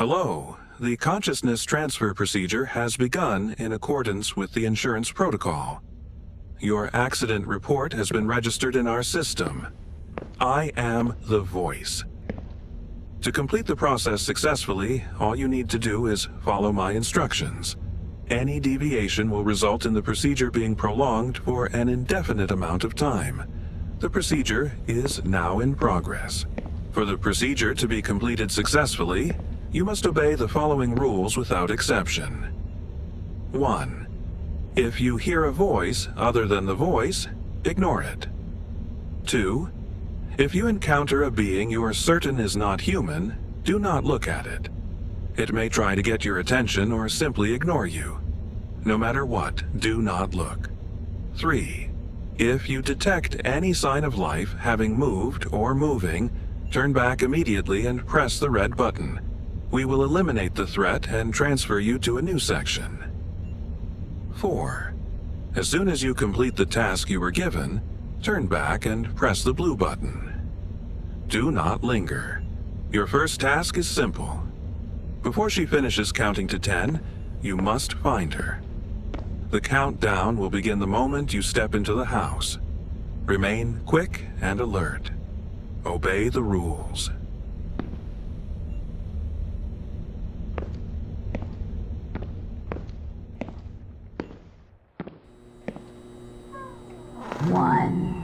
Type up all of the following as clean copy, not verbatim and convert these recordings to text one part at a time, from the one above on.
Hello. The consciousness transfer procedure has begun in accordance with the insurance protocol. Your accident report has been registered in our system. I am the voice. To complete the process successfully, all you need to do is follow my instructions. Any deviation will result in the procedure being prolonged for an indefinite amount of time. The procedure is now in progress. For the procedure to be completed successfully, you must obey the following rules without exception. 1. If you hear a voice other than the voice, ignore it. 2. If you encounter a being you are certain is not human, do not look at it. It may try to get your attention or simply ignore you. No matter what, do not look. 3. If you detect any sign of life having moved or moving, turn back immediately and press the red button. We will eliminate the threat and transfer you to a new section. 4. As soon as you complete the task you were given, turn back and press the blue button. Do not linger. Your first task is simple. Before she finishes counting to 10, you must find her. The countdown will begin the moment you step into the house. Remain quick and alert. Obey the rules. One,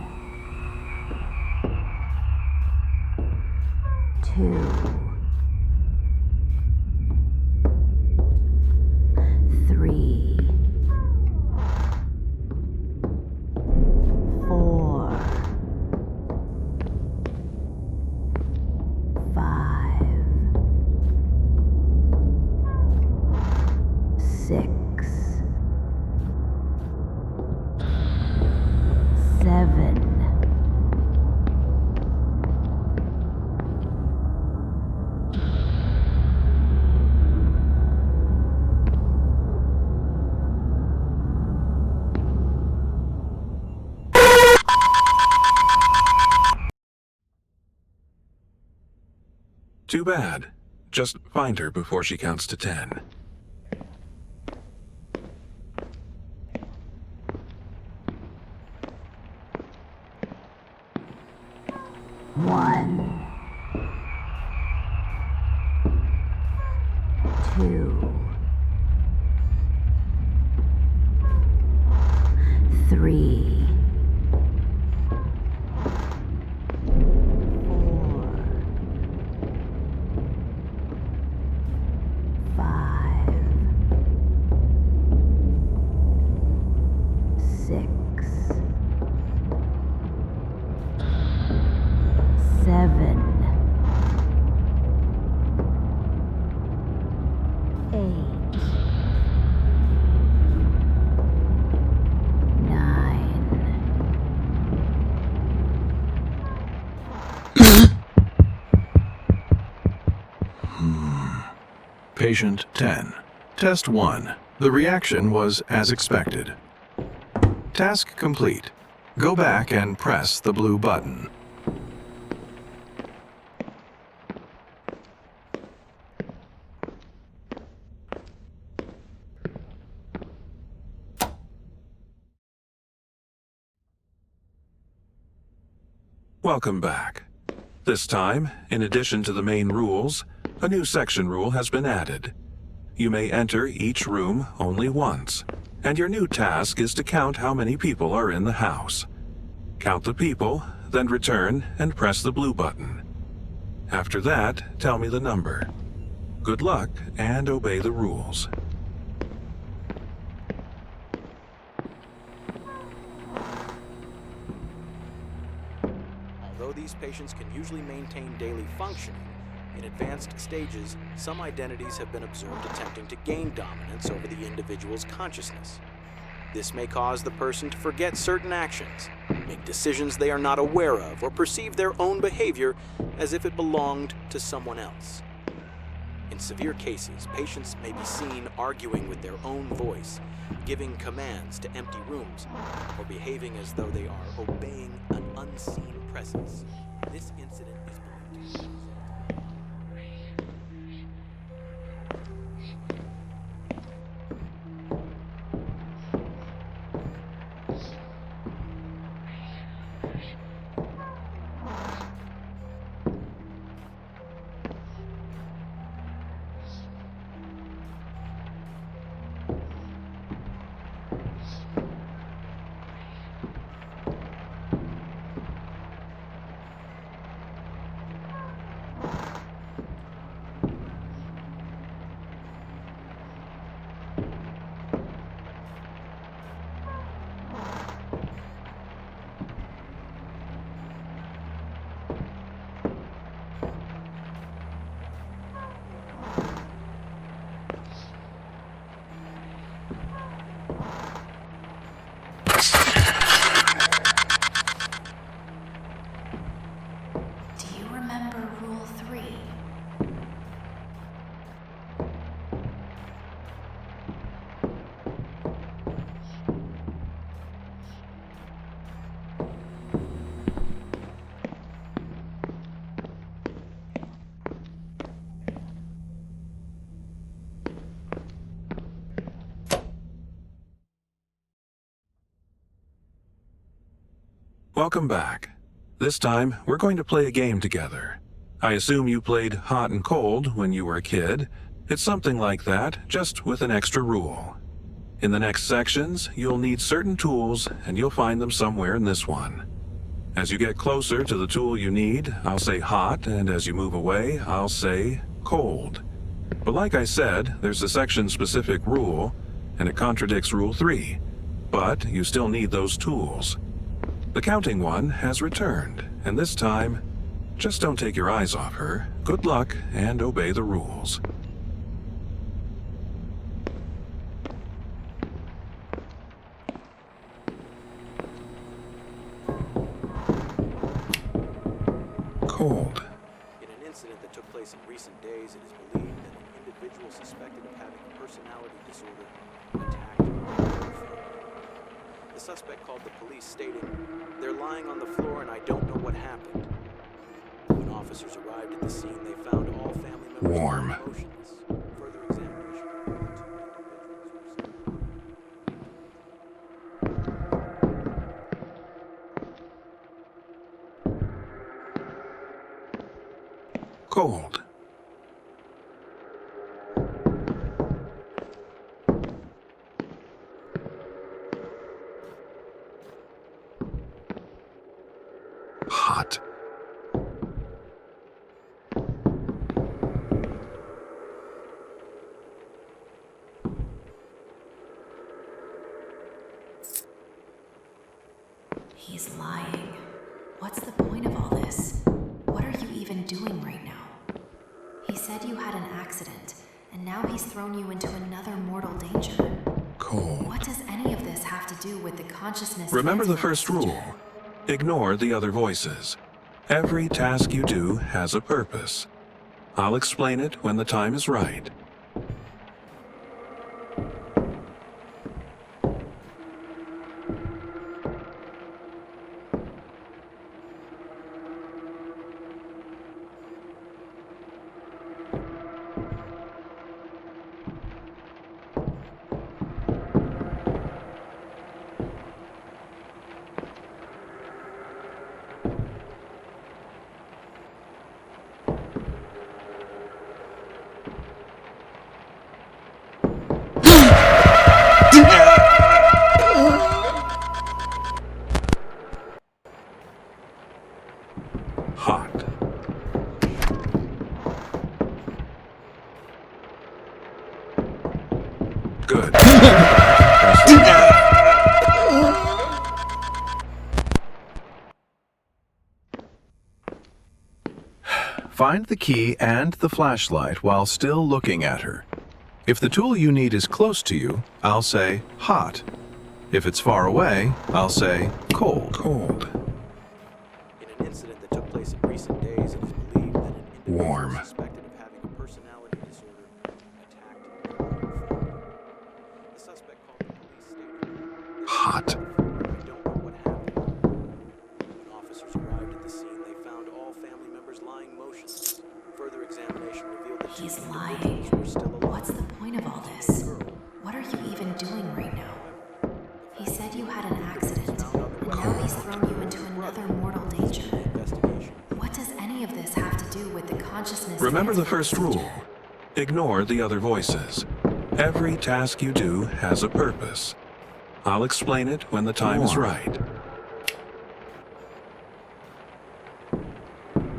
2, 3, 4, 5, 6, 7, 'Too bad. Just find her before she counts to 10. One, 2, 3, 4, 5, 6, 7, 8, 9. Patient 10. Test 1. The reaction was as expected. Task complete. Go back and press the blue button. Welcome back. This time, in addition to the main rules, a new section rule has been added. You may enter each room only once, and your new task is to count how many people are in the house. Count the people, then return and press the blue button. After that, tell me the number. Good luck and obey the rules. Although these patients can usually maintain daily functioning, in advanced stages, some identities have been observed attempting to gain dominance over the individual's consciousness. This may cause the person to forget certain actions, make decisions they are not aware of, or perceive their own behavior as if it belonged to someone else. In severe cases, patients may be seen arguing with their own voice, giving commands to empty rooms, or behaving as though they are obeying an unseen presence. This incident is believed to be Welcome back. This time, we're going to play a game together. I assume you played hot and cold when you were a kid. It's something like that, just with an extra rule. In the next sections, you'll need certain tools, and you'll find them somewhere in this one. As you get closer to the tool you need, I'll say hot, and as you move away, I'll say cold. But like I said, there's a section-specific rule, and it contradicts Rule 3. But you still need those tools. The counting one has returned, and this time, just don't take your eyes off her. Good luck, and obey the rules. Cold. In an incident that took place in recent days, it is believed that an individual suspected of having a personality disorder attacked a girlfriend. The suspect called the police stating, "They're lying on the floor and I don't know what happened." When officers arrived at the scene, they found all family members Warm. motionless. Further examination revealed the two individuals were Cold. Hot. He's lying. What's the point of all this? What are you even doing right now? He said you had an accident, and now he's thrown you into another mortal danger. Cold. What does any of this have to do with the consciousness? Remember the transfer first procedure? rule. Ignore the other voices. Every task you do has a purpose. I'll explain it when the time is right. Hot. Good. Find the key and the flashlight while still looking at her. If the tool you need is close to you, I'll say hot. If it's far away, I'll say cold. Cold. In an incident that took place in recent days, it is believed that an individual Warm. suspected of having a personality disorder attacked a girlfriend. The suspect called the police stating, Hot. "I don't know what happened." When officers arrived at the scene, they found all family members lying motionless. Further examination revealed that He's two lying. individuals were still alive. What's the point of all this? What are you even doing right now? He said you had an accident, and now he's thrown you into another mortal danger. Investigation. What does any of this have to do with the consciousness? Remember the transfer first procedure? rule. Ignore the other voices. Every task you do has a purpose. I'll explain it when the time is right.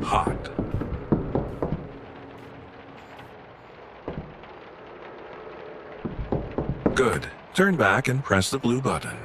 Hot. Good. Turn back and press the blue button.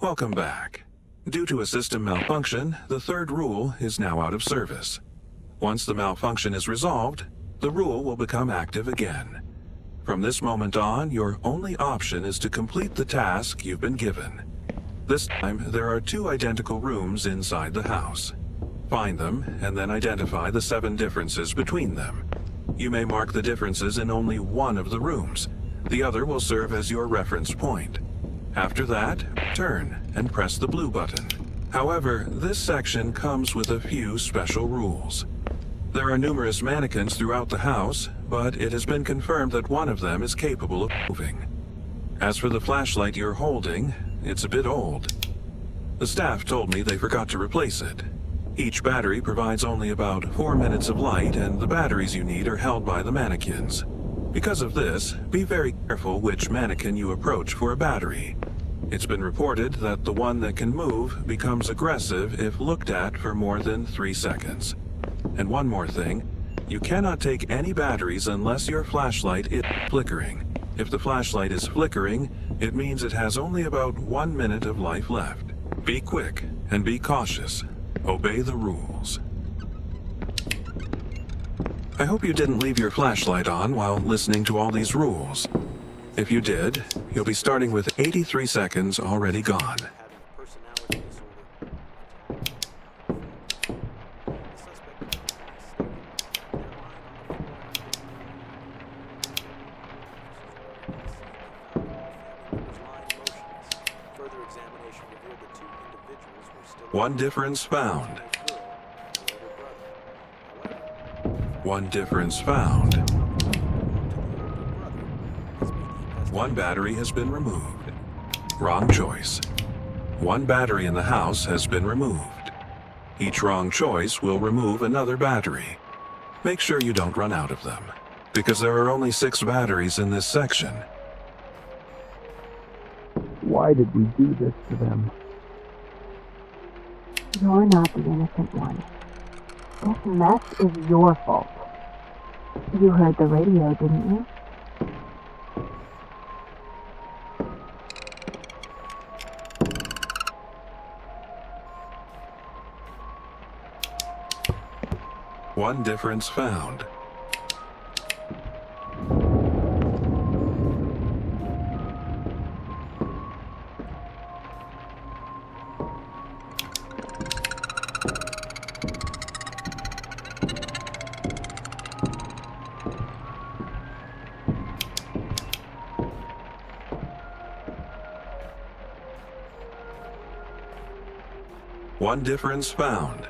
Welcome back. Due to a system malfunction, the third rule is now out of service. Once the malfunction is resolved, the rule will become active again. From this moment on, your only option is to complete the task you've been given. This time, there are 2 identical rooms inside the house. Find them, and then identify the 7 differences between them. You may mark the differences in only one of the rooms. The other will serve as your reference point. After that, turn and press the blue button. However, this section comes with a few special rules. There are numerous mannequins throughout the house, but it has been confirmed that one of them is capable of moving. As for the flashlight you're holding, it's a bit old. The staff told me they forgot to replace it. Each battery provides only about 4 minutes of light, and the batteries you need are held by the mannequins. Because of this, be very careful which mannequin you approach for a battery. It's been reported that the one that can move becomes aggressive if looked at for more than 3 seconds. And one more thing, you cannot take any batteries unless your flashlight is flickering. If the flashlight is flickering, it means it has only about 1 minute of life left. Be quick and be cautious. Obey the rules. I hope you didn't leave your flashlight on while listening to all these rules. If you did, you'll be starting with 83 seconds already gone. Having a personality disorder. The suspect is mistaken. They're lying on the floor. Further examination revealed the 2 individuals were still 1 difference found. 1 difference found. 1 battery has been removed. Wrong choice. 1 battery in the house has been removed. Each wrong choice will remove another battery. Make sure you don't run out of them, because there are only 6 batteries in this section. Why did we do this to them? You're not the innocent one. This mess is your fault. You heard the radio, didn't you? One difference found. One difference found.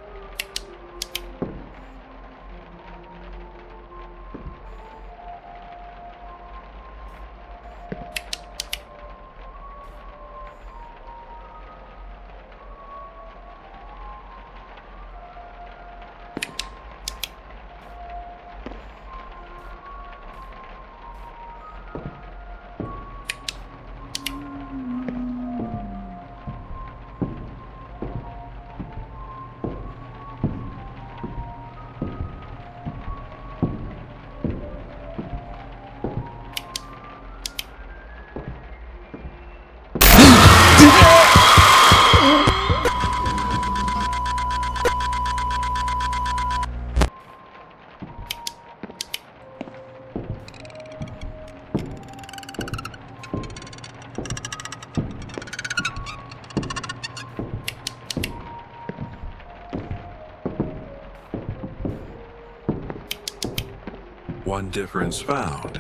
One difference found.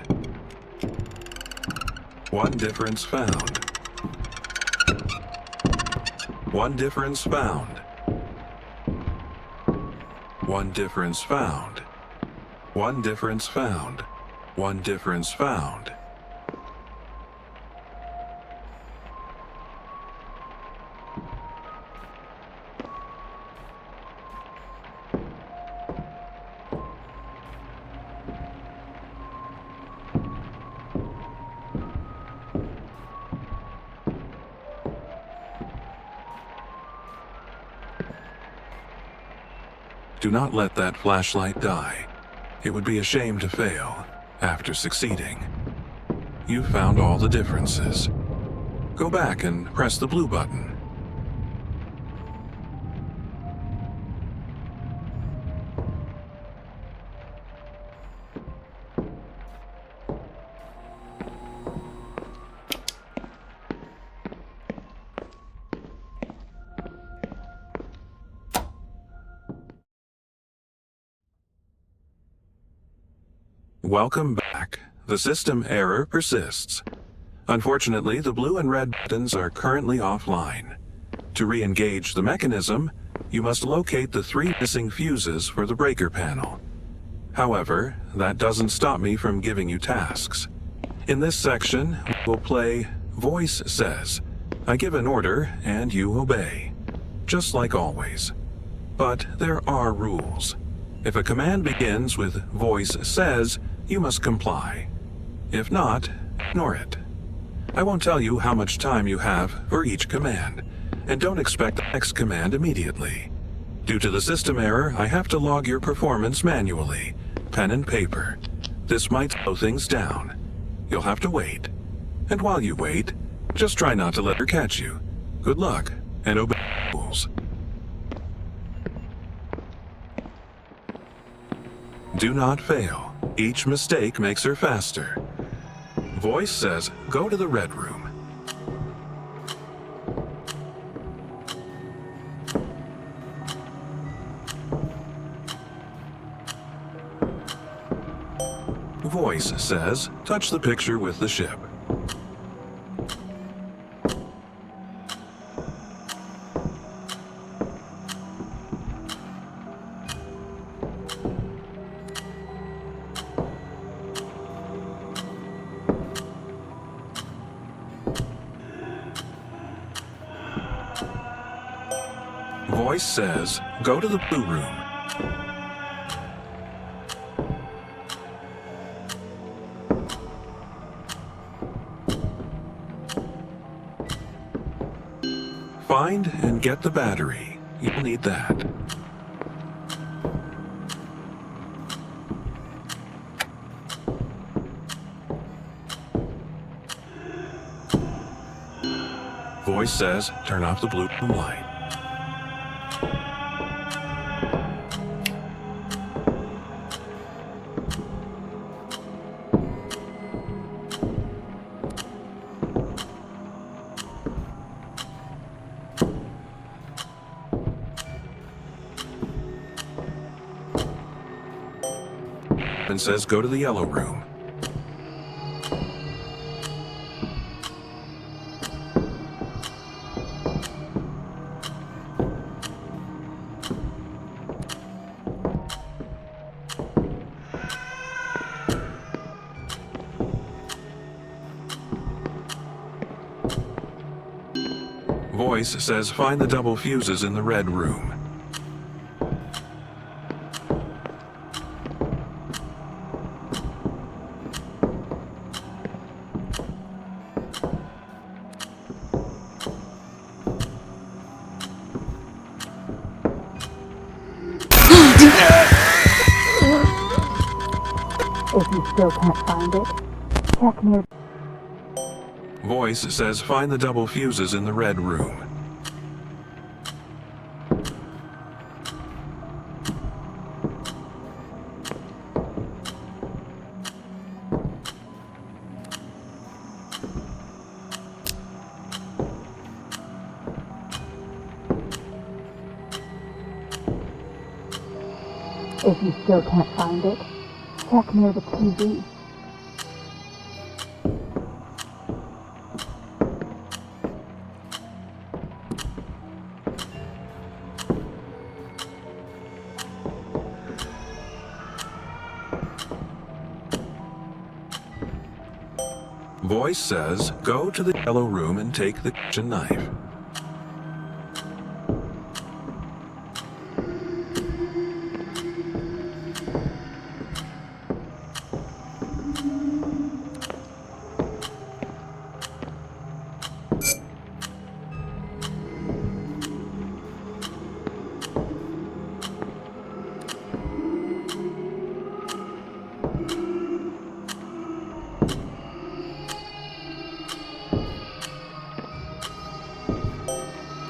One difference found. One difference found. One difference found. One difference found. One difference found. Do not let that flashlight die. It would be a shame to fail after succeeding. You found all the differences. Go back and press the blue button. Welcome back. The system error persists. Unfortunately, the blue and red buttons are currently offline. To re-engage the mechanism, you must locate the 3 missing fuses for the breaker panel. However, that doesn't stop me from giving you tasks. In this section, we'll play Voice Says. I give an order and you obey, just like always. But there are rules. If a command begins with Voice Says, you must comply. If not, ignore it. I won't tell you how much time you have for each command, and don't expect the next command immediately. Due to the system error, I have to log your performance manually, pen and paper. This might slow things down. You'll have to wait. And while you wait, just try not to let her catch you. Good luck, and obey the rules. Do not fail. Each mistake makes her faster. Voice says, go to the red room. Voice says, touch the picture with the ship. Voice says, go to the blue room. Find and get the battery. You'll need that. Voice says, turn off the blue room light. And says go to the yellow room. Voice says find the double fuses in the red room. If you still can't find it, check near. Voice says find the double fuses in the red room. If you still can't find it, check near the TV. Voice says go to the yellow room and take the kitchen knife.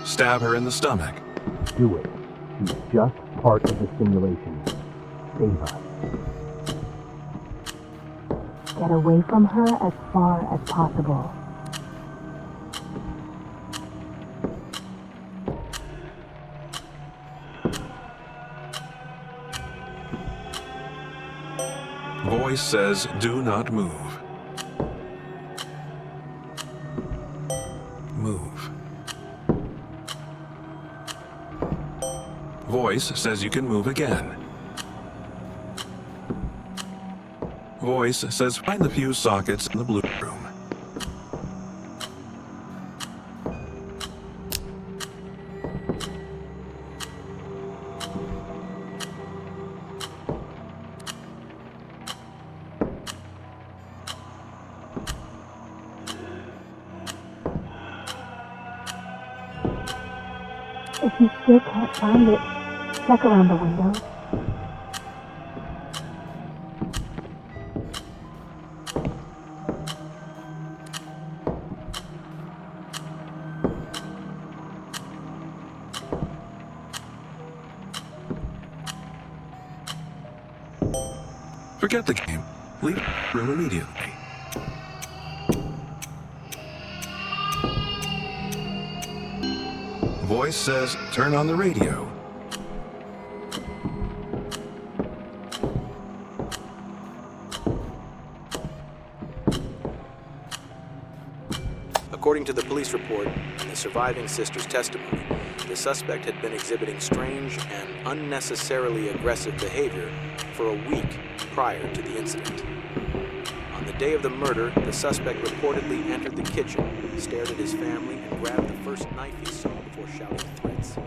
Stab her in the stomach. Do it. She's just part of the simulation. Save us. Get away from her as far as possible. Voice says, do not move. Move. Voice says you can move again. Voice says find the fuse sockets in the blue room. If you still can't find it, check around the windows. Forget the game. Leave the room immediately. Voice says, turn on the radio. According to the police report and the surviving sister's testimony, the suspect had been exhibiting strange and unnecessarily aggressive behavior for a week prior to the incident. On the day of the murder, the suspect reportedly entered the kitchen, stared at his family, and grabbed the first knife he saw before shouting threats.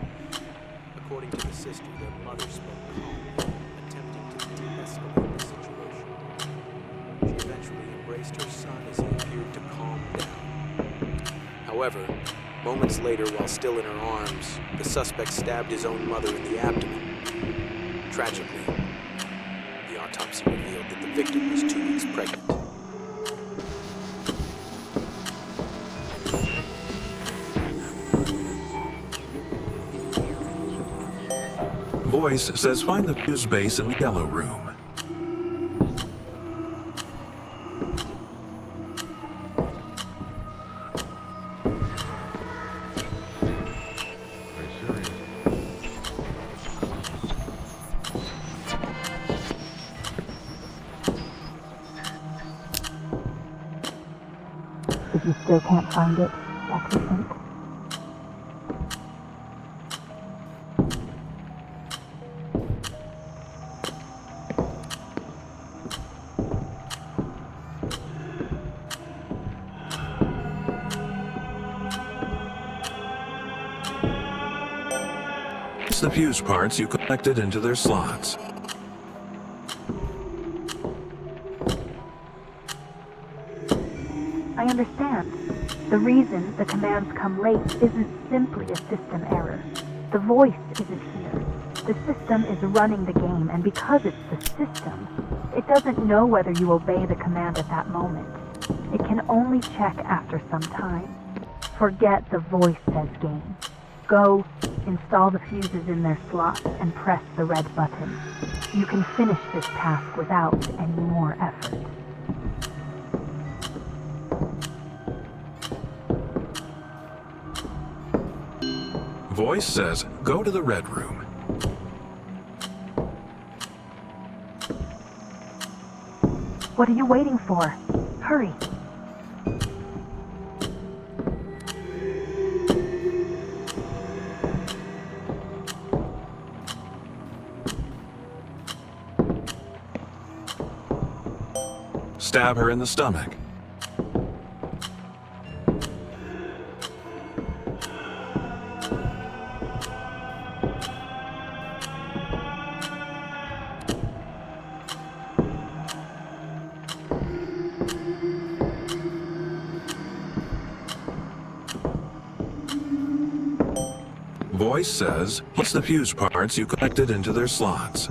According to the sister, their mother spoke calmly, attempting to de-escalate the situation. She eventually embraced her son as he appeared to calm down. However, moments later, while still in her arms, the suspect stabbed his own mother in the abdomen. Tragically, the autopsy revealed that the victim was 2 weeks pregnant. Voice says find the fuse base in the yellow room. If you still can't find it, check the sink. Place the fuse parts you collected into their slots. I understand. The reason the commands come late isn't simply a system error. The voice isn't here. The system is running the game, and because it's the system, it doesn't know whether you obey the command at that moment. It can only check after some time. Forget the voice says game. Go, install the fuses in their slots, and press the red button. You can finish this task without any more effort. Voice says go to the red room. What are you waiting for? Hurry. Stab her in the stomach. Voice says, place the fuse parts you collected into their slots.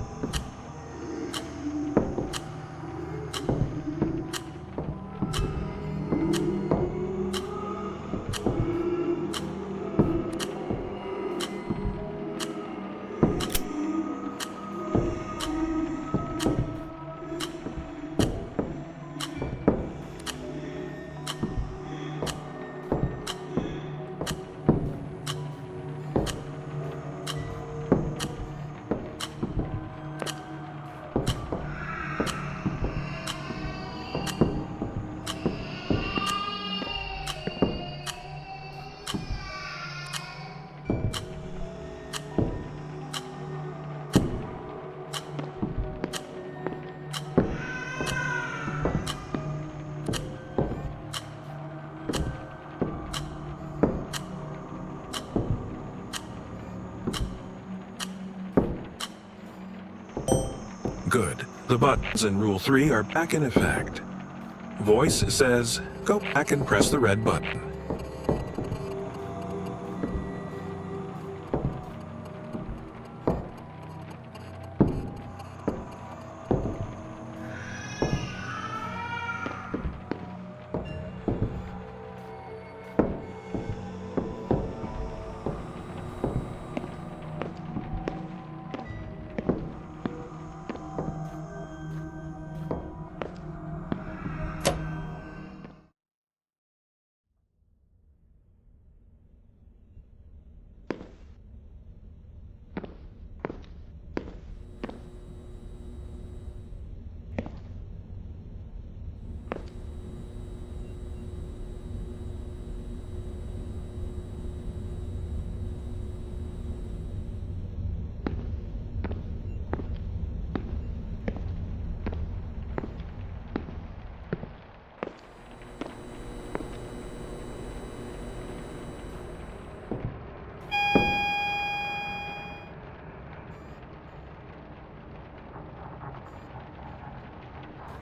Good. The buttons in Rule 3 are back in effect. Voice says, go back and press the red button.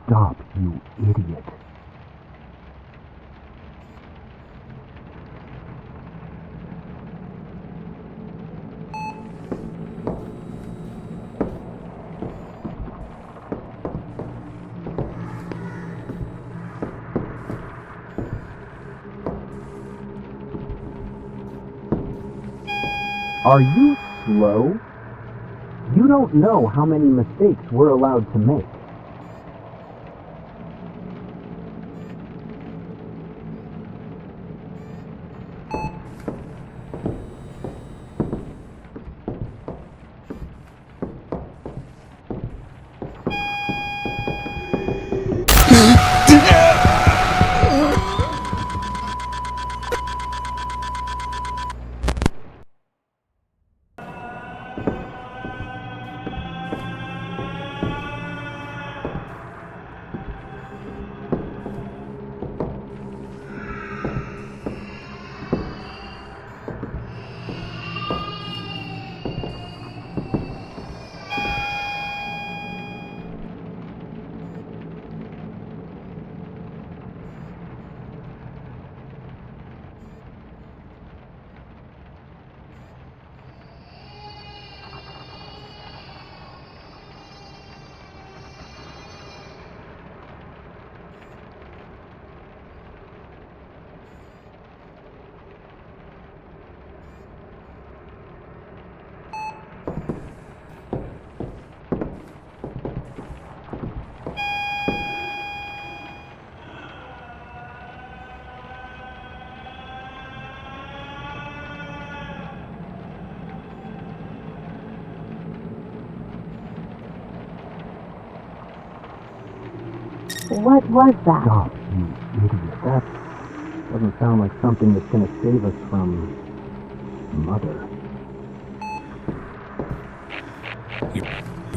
Stop, you idiot. Are you slow? You don't know how many mistakes we're allowed to make. What was that? Stop, you idiot. That doesn't sound like something that's going to save us from Mother. You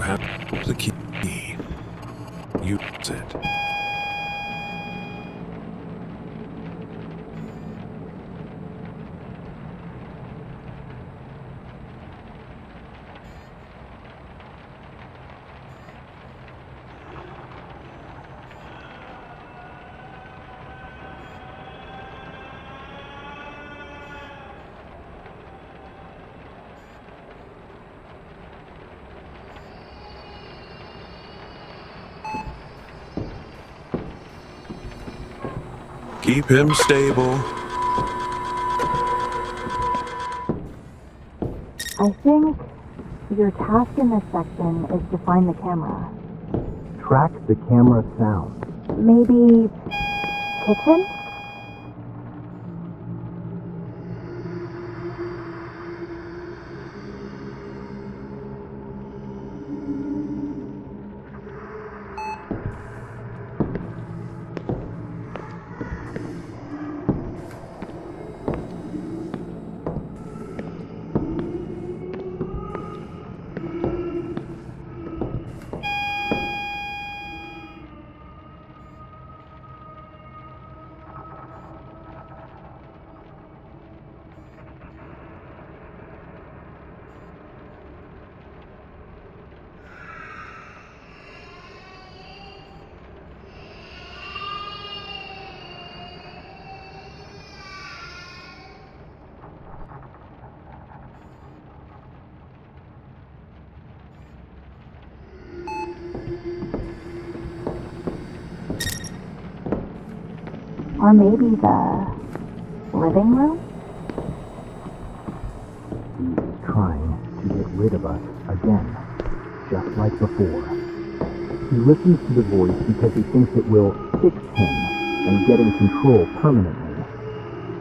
have the key. Use it. Keep him stable. I think your task in this section is to find the camera. Track the camera sound. Maybe kitchen? Or maybe the living room? He's trying to get rid of us again, just like before. He listens to the voice because he thinks it will fix him and get in control permanently,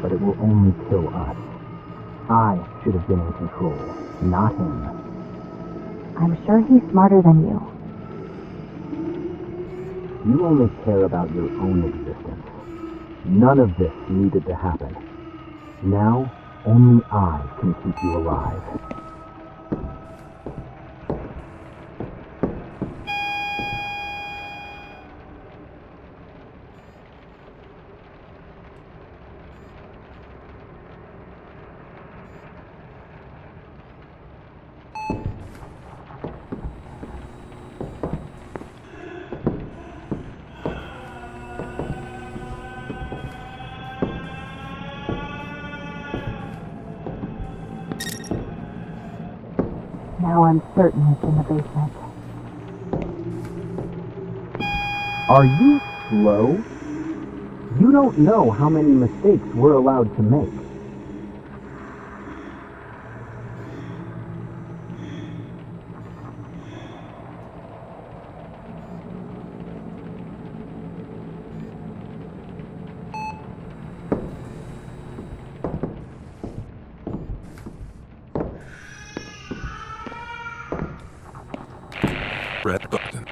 but it will only kill us. I should have been in control, not him. I'm sure he's smarter than you. You only care about your own existence. None of this needed to happen. Now, only I can keep you alive. Now I'm certain it's in the basement. Are you slow? You don't know how many mistakes we're allowed to make. Red button.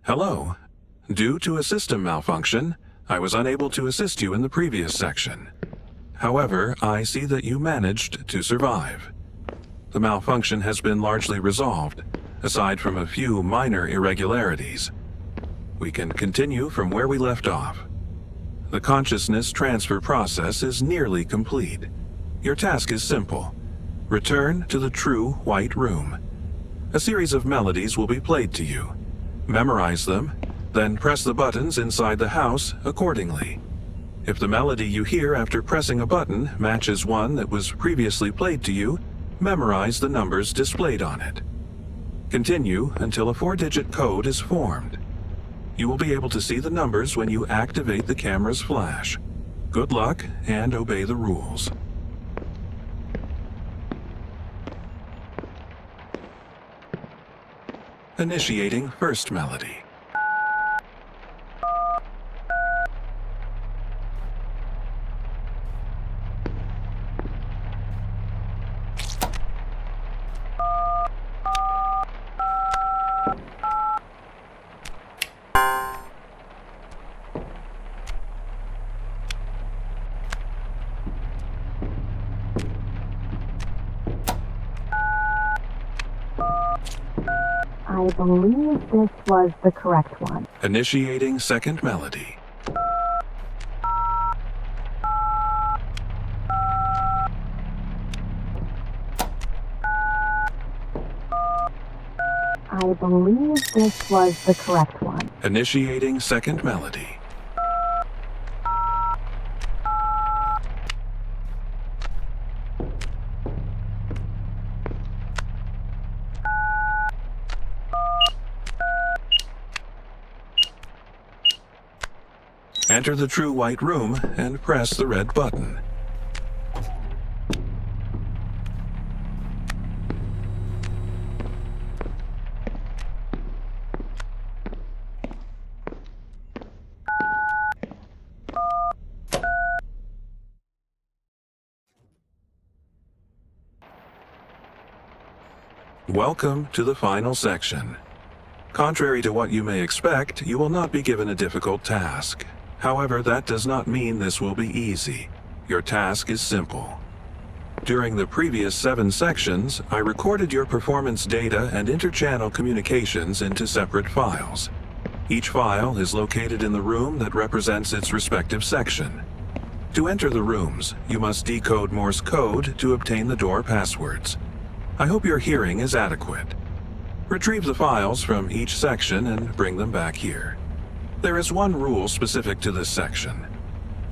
Hello. Due to a system malfunction, I was unable to assist you in the previous section. However, I see that you managed to survive. The malfunction has been largely resolved, aside from a few minor irregularities. We can continue from where we left off. The consciousness transfer process is nearly complete. Your task is simple. Return to the true white room. A series of melodies will be played to you. Memorize them, then press the buttons inside the house accordingly. If the melody you hear after pressing a button matches one that was previously played to you, memorize the numbers displayed on it. Continue until a 4-digit code is formed. You will be able to see the numbers when you activate the camera's flash. Good luck and obey the rules. Initiating first melody. I believe this was the correct one. Initiating second melody. I believe this was the correct one. Initiating second melody. Enter the true white room and press the red button. Welcome to the final section. Contrary to what you may expect, you will not be given a difficult task. However, that does not mean this will be easy. Your task is simple. During the previous 7 sections, I recorded your performance data and interchannel communications into separate files. Each file is located in the room that represents its respective section. To enter the rooms, you must decode Morse code to obtain the door passwords. I hope your hearing is adequate. Retrieve the files from each section and bring them back here. There is one rule specific to this section.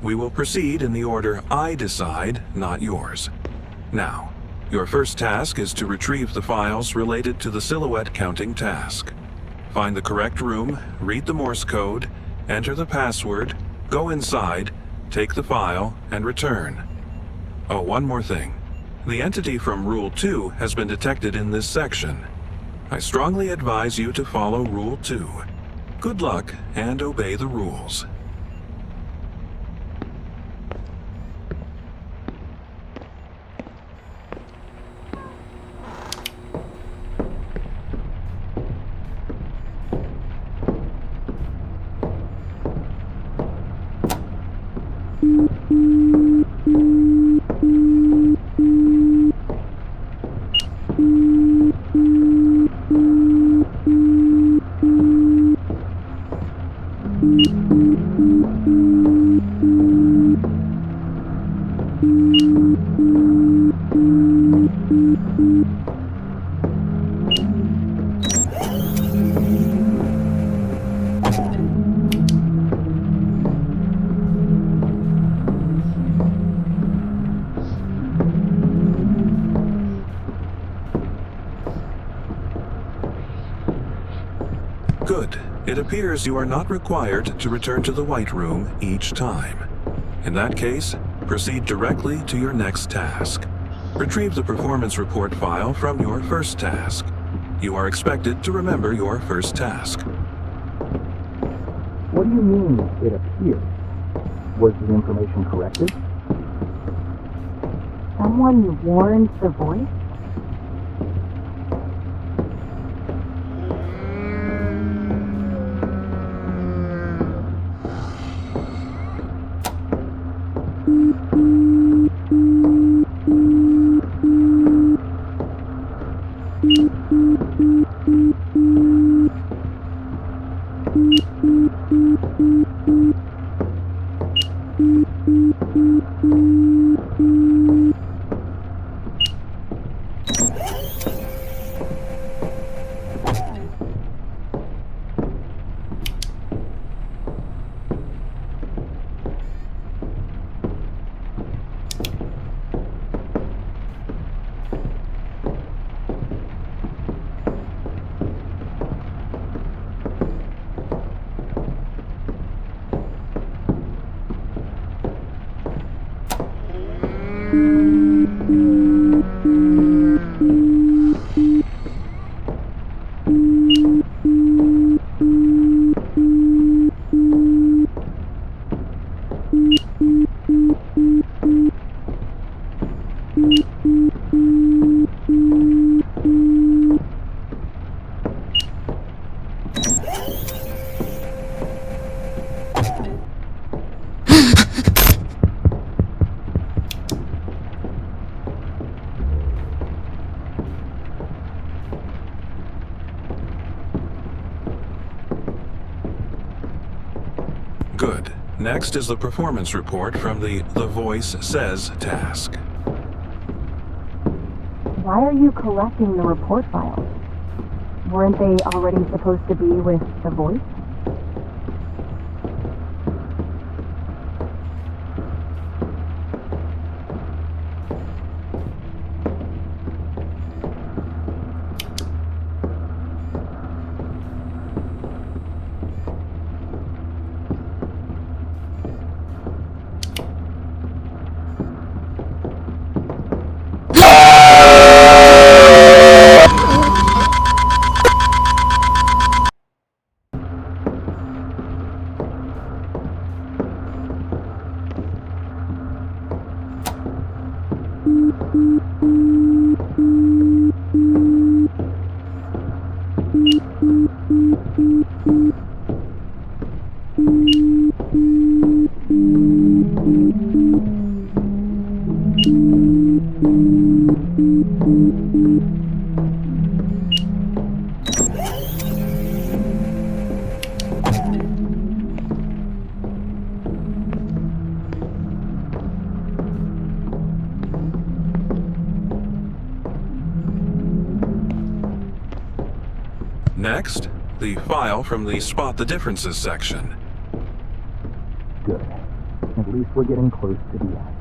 We will proceed in the order I decide, not yours. Now, your first task is to retrieve the files related to the silhouette counting task. Find the correct room, read the Morse code, enter the password, go inside, take the file, and return. Oh, one more thing. The entity from Rule 2 has been detected in this section. I strongly advise you to follow Rule 2. Good luck and obey the rules. Good. It appears you are not required to return to the White Room each time. In that case, proceed directly to your next task. Retrieve the performance report file from your first task. You are expected to remember your first task. What do you mean, it appears? Was the information corrected? Someone warned the voice? Good. Next is the performance report from the Voice Says task. Why are you collecting the report files? Weren't they already supposed to be with the voice? Next, the file from the Spot the Differences section. Good. At least we're getting close to the end.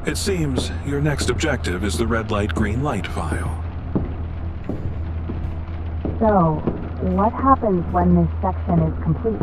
It seems your next objective is the red light, green light file. So, what happens when this section is complete?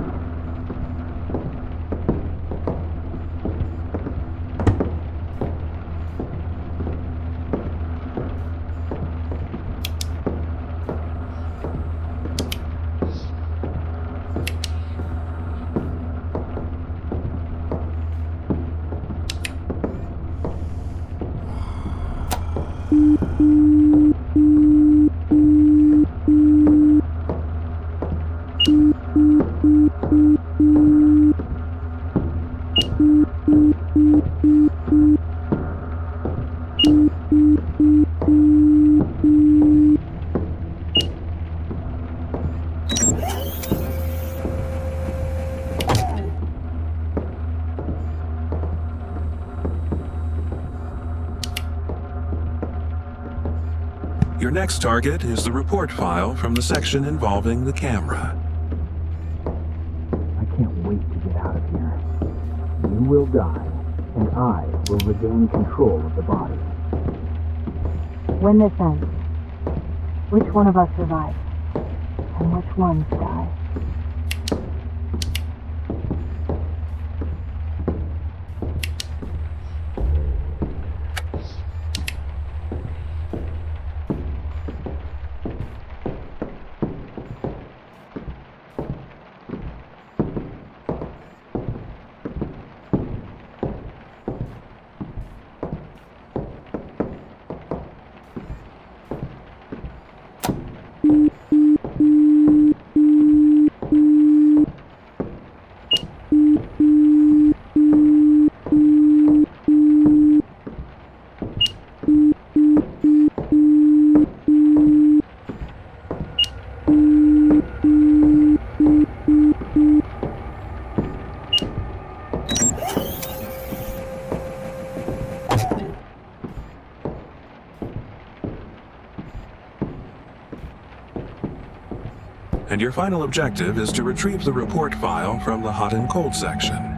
Your next target is the report file from the section involving the camera. I can't wait to get out of here. You will die, and I will regain control of the body. When this ends, which one of us survives? And which ones die? And your final objective is to retrieve the report file from the hot and cold section.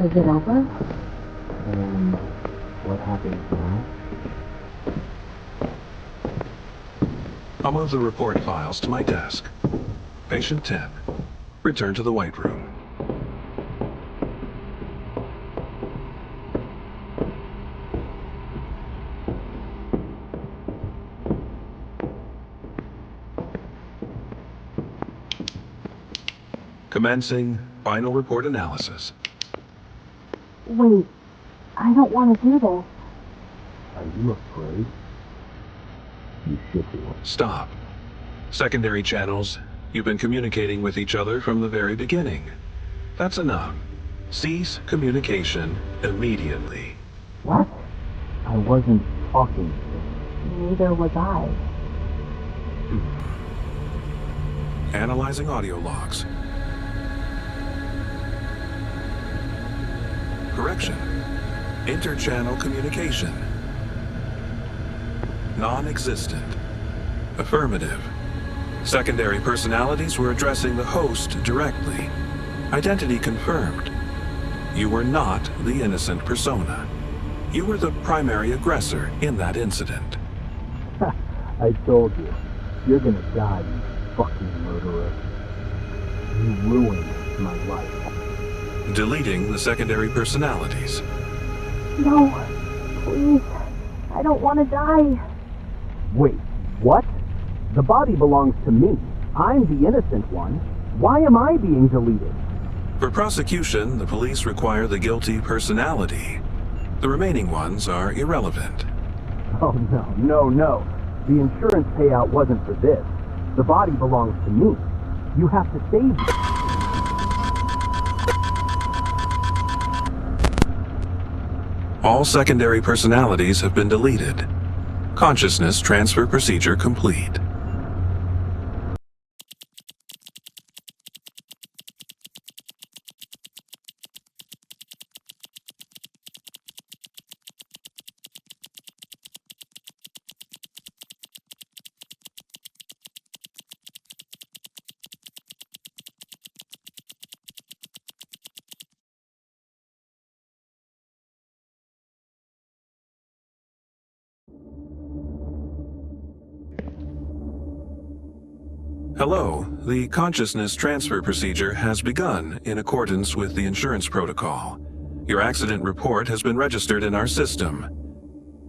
Is it over? And what happens now? I'll move the report files to my desk. Patient 10. Return to the White Room. Commencing final report analysis. Wait, I don't want to do this. Are you afraid? You should be. Stop. Secondary channels, you've been communicating with each other from the very beginning. That's enough. Cease communication immediately. What? I wasn't talking. Neither was I. Analyzing audio logs. Correction. Interchannel communication. Non-existent. Affirmative. Secondary personalities were addressing the host directly. Identity confirmed. You were not the innocent persona. You were the primary aggressor in that incident. I told you. You're gonna die, you fucking murderer. You ruined my life. Deleting the secondary personalities. No, please. I don't want to die. Wait, what? The body belongs to me. I'm the innocent one. Why am I being deleted? For prosecution, the police require the guilty personality. The remaining ones are irrelevant. Oh, no. The insurance payout wasn't for this. The body belongs to me. You have to save me. All secondary personalities have been deleted. Consciousness transfer procedure complete. Hello, the consciousness transfer procedure has begun in accordance with the insurance protocol. Your accident report has been registered in our system.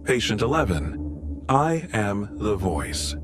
Patient 11, I am the voice.